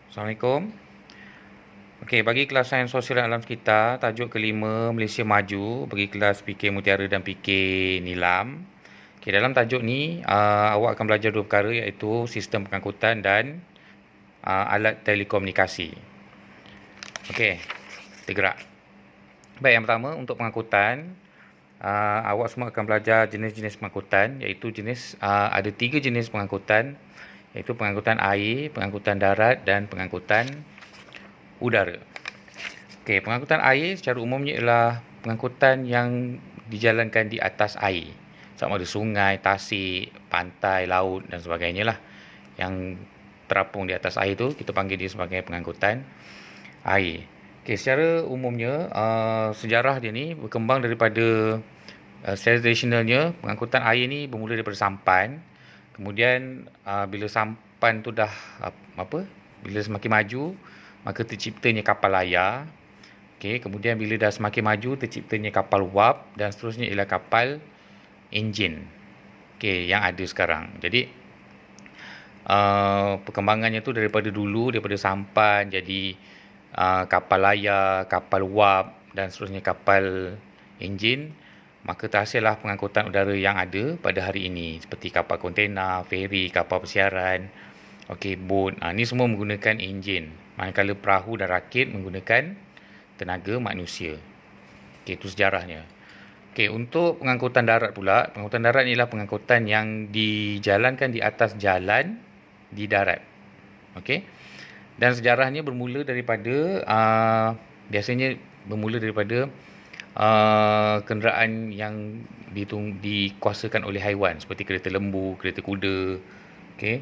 Assalamualaikum. Okey, bagi kelas sains sosial dan alam sekitar, tajuk kelima Malaysia Maju bagi kelas PK Mutiara dan PK Nilam. Okey, dalam tajuk ni awak akan belajar dua perkara iaitu sistem pengangkutan dan alat telekomunikasi. Okey, kita gerak. Baik, yang pertama untuk pengangkutan, awak semua akan belajar jenis-jenis pengangkutan iaitu ada 3 jenis pengangkutan iaitu pengangkutan air, pengangkutan darat dan pengangkutan udara. Okey, pengangkutan air secara umumnya ialah pengangkutan yang dijalankan di atas air. Sama ada sungai, tasik, pantai, laut dan sebagainya lah. Yang terapung di atas air tu kita panggil dia sebagai pengangkutan air. Okey, secara umumnya sejarah dia ni berkembang daripada secara tradisionalnya pengangkutan air ni bermula daripada sampan. Kemudian bila sampan tu dah bila semakin maju, maka terciptanya kapal layar. Okey, kemudian bila dah semakin maju terciptanya kapal wap dan seterusnya ialah kapal enjin. Okey, yang ada sekarang. Jadi perkembangannya tu daripada sampan jadi kapal layar, kapal wap dan seterusnya kapal enjin, maka terhasillah pengangkutan udara yang ada pada hari ini seperti kapal kontena, feri, kapal persiaran, okey, bot. Ni semua menggunakan enjin. Manakala perahu dan rakit menggunakan tenaga manusia. Okey, itu sejarahnya. Okey, untuk pengangkutan darat pula, pengangkutan darat ni ialah pengangkutan yang dijalankan di atas jalan di darat. Okey. Dan sejarahnya bermula daripada biasanya bermula daripada kenderaan yang dikuasakan oleh haiwan seperti kereta lembu, kereta kuda. Okey.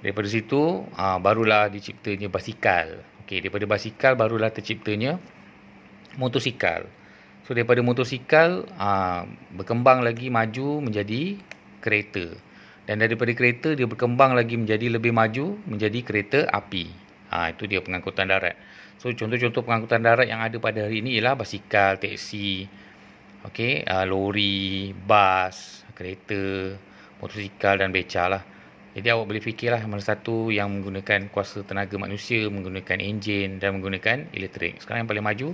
Daripada situ barulah diciptanya basikal. Okey, daripada basikal barulah terciptanya motosikal. So daripada motosikal berkembang lagi maju menjadi kereta. Dan daripada kereta dia berkembang lagi menjadi lebih maju menjadi kereta api. Itu dia pengangkutan darat. So contoh-contoh pengangkutan darat yang ada pada hari ini ialah basikal, teksi, okey, lori, bas, kereta, motosikal dan beca lah. Jadi awak boleh fikirlah mana satu yang menggunakan kuasa tenaga manusia, menggunakan enjin dan menggunakan elektrik. Sekarang yang paling maju,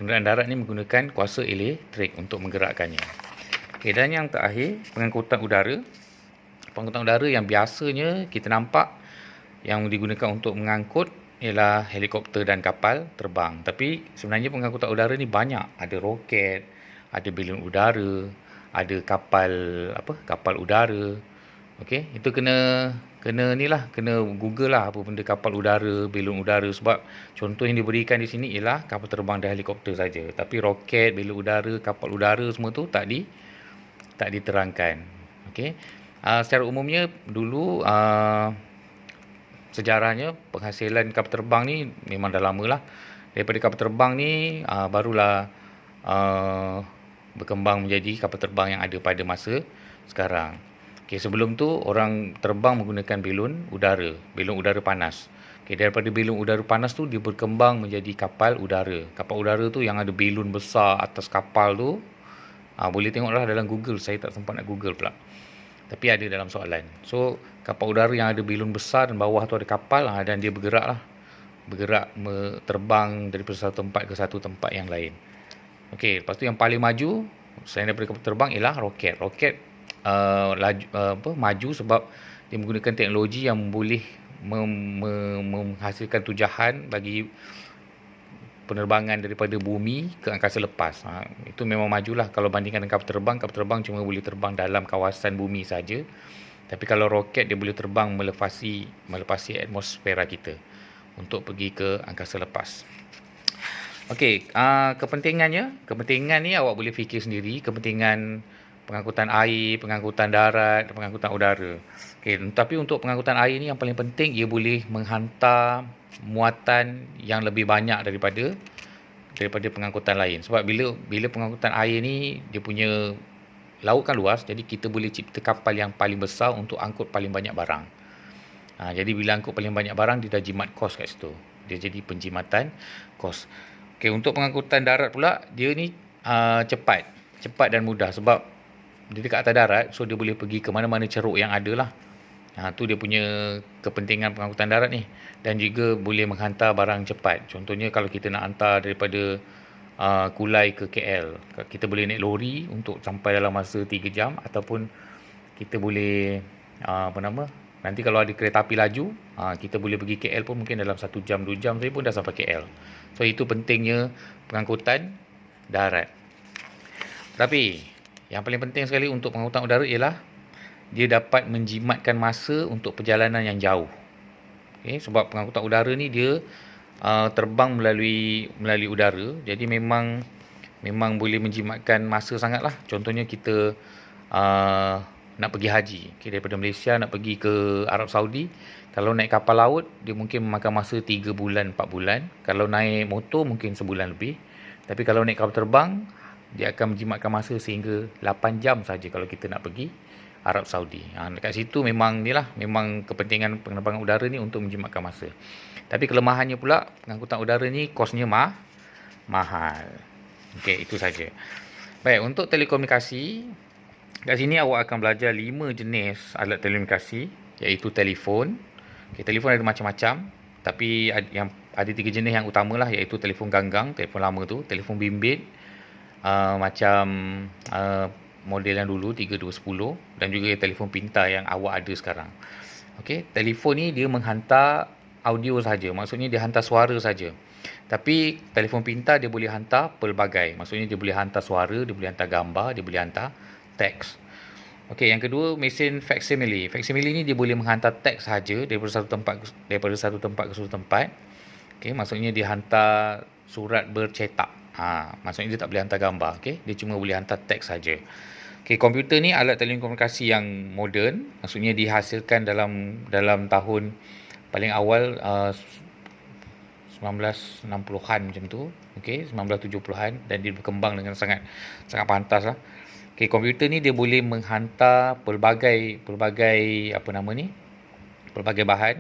kenderaan darat ni menggunakan kuasa elektrik untuk menggerakkannya. Okay, dan yang terakhir, pengangkutan udara. Pengangkutan udara yang biasanya kita nampak yang digunakan untuk mengangkut ialah helikopter dan kapal terbang. Tapi sebenarnya pengangkutan udara ni banyak. Ada roket, ada belon udara, ada kapal udara. Okey, itu kena Google lah apa benda kapal udara, belon udara, sebab contoh yang diberikan di sini ialah kapal terbang dan helikopter saja. Tapi roket, belon udara, kapal udara semua tu tak diterangkan. Okey. Secara umumnya dulu sejarahnya penghasilan kapal terbang ni memang dah lama lah. Daripada kapal terbang ni barulah berkembang menjadi kapal terbang yang ada pada masa sekarang. Okay, sebelum tu orang terbang menggunakan belon udara panas. Okay, daripada belon udara panas tu dia berkembang menjadi kapal udara. Kapal udara tu yang ada belon besar atas kapal tu, boleh tengoklah dalam Google. Saya tak sempat nak Google pula. Tapi ada dalam soalan. So, kapal udara yang ada belon besar dan bawah tu ada kapal dan dia bergerak terbang daripada satu tempat ke satu tempat yang lain. Okey, lepas tu yang paling maju selain daripada kapal terbang ialah roket. Roket maju sebab dia menggunakan teknologi yang boleh menghasilkan tujahan bagi penerbangan daripada bumi ke angkasa lepas. Itu memang majulah kalau bandingkan dengan kapal terbang cuma boleh terbang dalam kawasan bumi saja. Tapi kalau roket dia boleh terbang melepasi atmosfera kita untuk pergi ke angkasa lepas. Okey, kepentingan ni awak boleh fikir sendiri, kepentingan pengangkutan air, pengangkutan darat, pengangkutan udara. Okey, tapi untuk pengangkutan air ni yang paling penting ia boleh menghantar muatan yang lebih banyak daripada pengangkutan lain. Sebab bila pengangkutan air ni dia punya laut kan luas, jadi kita boleh cipta kapal yang paling besar untuk angkut paling banyak barang. Jadi bila angkut paling banyak barang dia dah jimat kos kat situ. Dia jadi penjimatan kos. Okey, untuk pengangkutan darat pula dia ni cepat dan mudah sebab dia dekat atas darat, so dia boleh pergi ke mana-mana ceruk yang ada lah. Tu dia punya kepentingan pengangkutan darat ni. Dan juga boleh menghantar barang cepat. Contohnya kalau kita nak hantar daripada Kulai ke KL, kita boleh naik lori untuk sampai dalam masa 3 jam, ataupun kita boleh nanti kalau ada kereta api laju, kita boleh pergi KL pun mungkin dalam 1 jam 2 jam saja pun dah sampai KL. So itu pentingnya pengangkutan darat. Tapi yang paling penting sekali untuk pengangkutan udara ialah dia dapat menjimatkan masa untuk perjalanan yang jauh. Sebab pengangkutan udara ni dia terbang melalui udara, jadi memang boleh menjimatkan masa sangatlah. Contohnya kita nak pergi haji, daripada Malaysia nak pergi ke Arab Saudi, kalau naik kapal laut dia mungkin memakan masa 3 bulan 4 bulan, kalau naik motor mungkin sebulan lebih. Tapi kalau naik kapal terbang, dia akan menjimatkan masa sehingga 8 jam saja kalau kita nak pergi Arab Saudi. Dekat situ memang kepentingan penerbangan udara ni untuk menjimatkan masa. Tapi kelemahannya pula, pengangkutan udara ni kosnya mahal. Okey, itu saja. Baik, untuk telekomunikasi, kat sini awak akan belajar 5 jenis alat telekomunikasi, iaitu telefon. Telefon ada macam-macam, tapi yang ada 3 jenis yang utamalah, iaitu telefon ganggang, telefon lama tu, telefon bimbit, macam model yang dulu 3210, dan juga telefon pintar yang awak ada sekarang. Telefon ni dia menghantar audio saja, maksudnya dia hantar suara saja. Tapi telefon pintar dia boleh hantar pelbagai, maksudnya dia boleh hantar suara, dia boleh hantar gambar, dia boleh hantar teks. Yang kedua, mesin faksimile. Faksimile ni dia boleh menghantar teks saja daripada satu tempat ke satu tempat. Maksudnya dia hantar surat bercetak. Maksudnya dia tak boleh hantar gambar. Dia cuma boleh hantar teks saja. Komputer ni alat telekomunikasi yang moden, maksudnya dihasilkan dalam tahun paling awal 1960-an macam tu, 1970-an, dan dia berkembang dengan sangat pantas lah. Komputer ni dia boleh menghantar pelbagai bahan.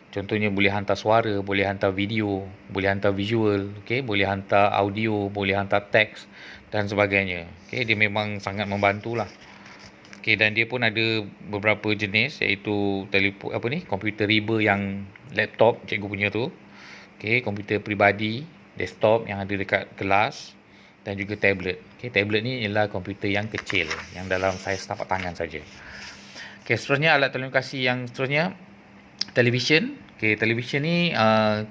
Contohnya boleh hantar suara, boleh hantar video, boleh hantar visual, boleh hantar audio, boleh hantar teks dan sebagainya. Dia memang sangat membantulah. Dan dia pun ada beberapa jenis, iaitu komputer riba yang laptop cikgu punya tu. Komputer peribadi, desktop yang ada dekat kelas, dan juga tablet. Tablet ni ialah komputer yang kecil, yang dalam saiz tapak tangan saja. Seterusnya alat telekomunikasi yang seterusnya, televisyen. Televisyen ni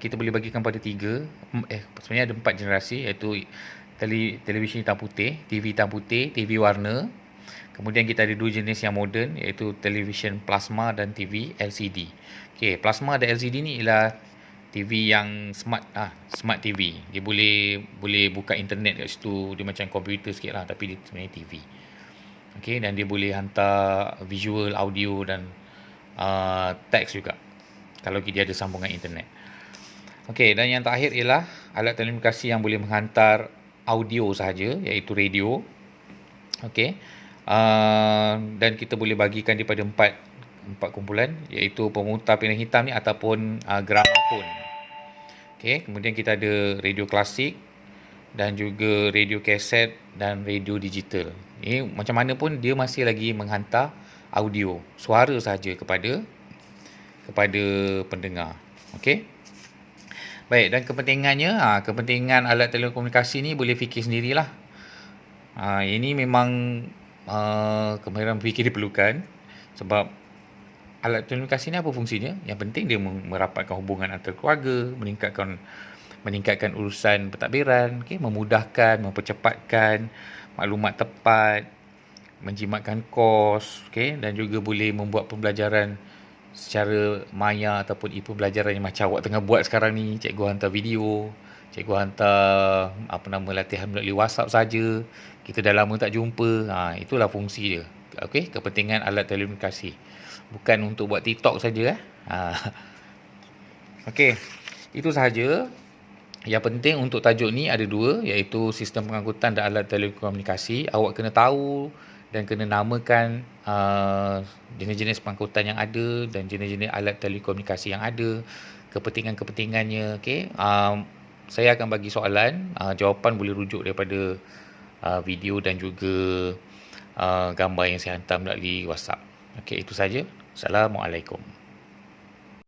kita boleh bagikan pada sebenarnya ada 4 generasi, iaitu televisyen hitam putih, TV hitam putih, TV warna. Kemudian kita ada 2 jenis yang moden, iaitu televisyen plasma dan TV LCD. Plasma dan LCD ni ialah TV yang smart TV. Dia boleh buka internet kat situ, dia macam komputer sikit lah, tapi dia sebenarnya TV. Dan dia boleh hantar visual, audio dan teks juga kalau dia ada sambungan internet. Dan yang terakhir ialah alat telekomunikasi yang boleh menghantar audio sahaja, iaitu radio. Dan kita boleh bagikan daripada 4 kumpulan, iaitu pemutar pilihan hitam ni ataupun gramafon. Kemudian kita ada radio klasik dan juga radio kaset dan radio digital. Ini macam mana pun dia masih lagi menghantar audio, suara sahaja kepada pendengar. Baik, dan kepentingan alat telekomunikasi ni boleh fikir sendirilah. Ini memang kemahiran berfikir diperlukan, sebab alat telekomunikasi ni apa fungsinya? Yang penting dia merapatkan hubungan antara keluarga, meningkatkan urusan pentadbiran, memudahkan, mempercepatkan maklumat tepat, menjimatkan kos, dan juga boleh membuat pembelajaran secara maya ataupun e-pembelajaran yang macam awak tengah buat sekarang ni. Cikgu hantar video, cikgu hantar latihan melalui WhatsApp saja. Kita dah lama tak jumpa. Itulah fungsi dia. Kepentingan alat telekomunikasi. Bukan untuk buat TikTok saja. Itu sahaja. Yang penting untuk tajuk ni ada 2, iaitu sistem pengangkutan dan alat telekomunikasi. Awak kena tahu dan kena namakan jenis-jenis pengangkutan yang ada dan jenis-jenis alat telekomunikasi yang ada, kepentingan-kepentingannya. Saya akan bagi soalan, jawapan boleh rujuk daripada video dan juga gambar yang saya hantar melalui WhatsApp. Itu saja. Assalamualaikum.